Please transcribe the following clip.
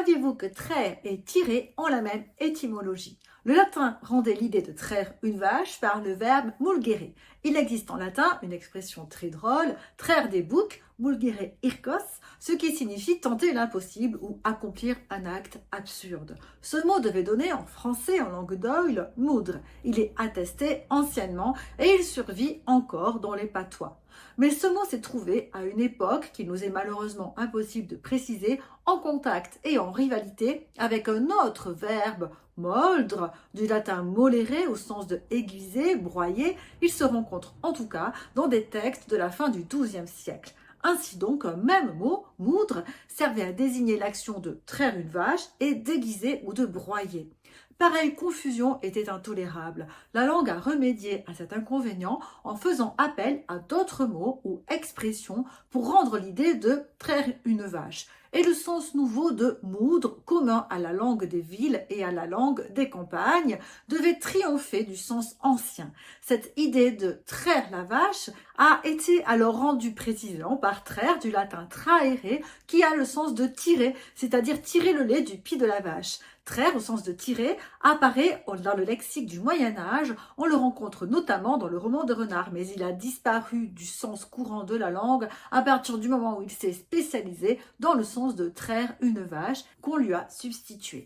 Saviez-vous que traire et tirer ont la même étymologie? Le latin rendait l'idée de traire une vache par le verbe mulgere. Il existe en latin une expression très drôle, traire des boucs, mulgere ircos, ce qui signifie tenter l'impossible ou accomplir un acte absurde. Ce mot devait donner en français, en langue d'oïl, moudre. Il est attesté anciennement et il survit encore dans les patois. Mais ce mot s'est trouvé à une époque qu'il nous est malheureusement impossible de préciser, en contact et en rivalité avec un autre verbe, moldre, du latin molere au sens de aiguiser, broyer. Il se rencontre en tout cas dans des textes de la fin du XIIe siècle. Ainsi donc, un même mot, moudre, servait à désigner l'action de traire une vache et d'aiguiser ou de broyer. Pareille confusion était intolérable. La langue a remédié à cet inconvénient en faisant appel à d'autres mots ou expressions pour rendre l'idée de traire une vache. Et le sens nouveau de moudre, commun à la langue des villes et à la langue des campagnes, devait triompher du sens ancien. Cette idée de traire la vache a été alors rendue précisément par traire du latin traere, qui a le sens de tirer, c'est-à-dire tirer le lait du pied de la vache. Traire, au sens de tirer, apparaît dans le lexique du Moyen-Âge. On le rencontre notamment dans le roman de Renard, mais il a disparu du sens courant de la langue à partir du moment où il s'est spécialisé dans le sens de traire une vache qu'on lui a substitué.